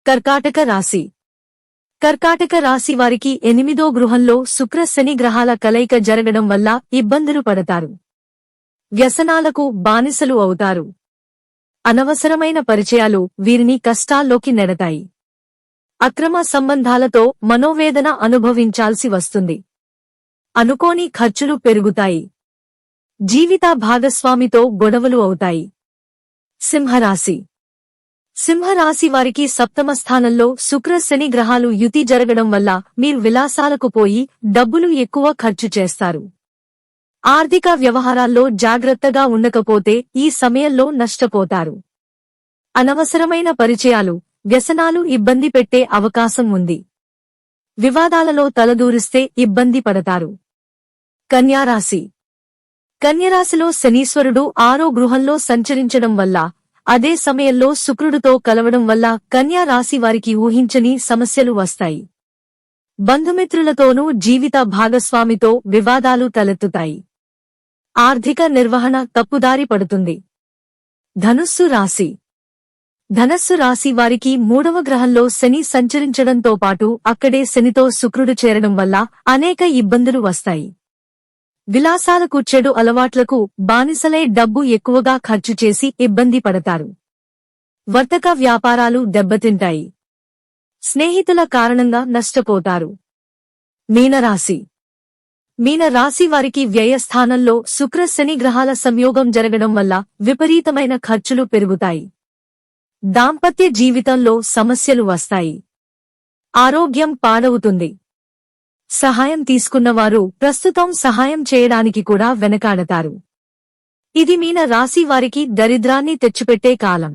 కర్కాటక రాశి. కర్కాటక రాశి వారికి 8వ గృహంలో శుక్ర శని గ్రహాల కలయిక జరగడం వల్ల ఇబ్బందులు పడతారు. వ్యసనాలకు బానిసలు అవుతారు. అనవసరమైన పరిచయాలు వీరిని కష్టాల్లోకి నెడతాయి. అక్రమ సంబంధాలతో మనోవేదన అనుభవించాల్సి వస్తుంది. అనుకోని ఖర్చులు పెరుగుతాయి. జీవిత భాగస్వామితో గొడవలు అవుతాయి. సింహరాశి. సింహరాశి వారికి 7వ స్థానంలో శుక్ర శని గ్రహాలు యుతి జరగడం వల్ల మీరు విలాసాలకు పోయి డబ్బులు ఎక్కువ ఖర్చు చేస్తారు. ఆర్థిక వ్యవహారాల్లో జాగ్రత్తగా ఉండకపోతే ఈ సమయంలో నష్టపోతారు. అనవసరమైన పరిచయాలు, వ్యసనాలు ఇబ్బంది పెట్టే అవకాశం ఉంది. వివాదాలలో తలదూరిస్తే ఇబ్బంది పడతారు. కన్యారాశి. కన్యరాశిలో శనీశ్వరుడు 6వ గృహంలో సంచరించడం వల్ల, అదే సమయంలో శుక్రుడితో కలవడం వల్ల కన్యా రాశి వారికి ఊహించని సమస్యలు వస్తాయి. బంధుమిత్రులతోనూ జీవిత భాగస్వామితో వివాదాలు తలెత్తుతాయి. ఆర్థిక నిర్వహణ తప్పుదారి పడుతుంది. ధనుస్సు రాశి. ధనస్సు రాశి వారికి 3వ గ్రహంలో శని సంచరించడంతో పాటు అక్కడే శనితో శుక్రుడు చేరడం వల్ల అనేక ఇబ్బందులు వస్తాయి. విలాసాలకు, చెడు అలవాట్లకు బానిసలై డబ్బు ఎక్కువగా ఖర్చు చేసి ఇబ్బంది పడతారు. వర్తక వ్యాపారాలు దెబ్బతింటాయి. స్నేహితుల కారణంగా నష్టపోతారు. మీనరాశి. మీనరాశి వారికి వ్యయస్థానంలో శుక్ర శని గ్రహాల సంయోగం జరగడం వల్ల విపరీతమైన ఖర్చులు పెరుగుతాయి. దాంపత్య జీవితంలో సమస్యలు వస్తాయి. ఆరోగ్యం పాడవుతుంది. సహాయం తీసుకున్నవారు ప్రస్తుతం సహాయం చేయడానికి కూడా వెనకాడతారు. ఇది మీన రాశి వారికి దరిద్రాన్ని తెచ్చిపెట్టే కాలం.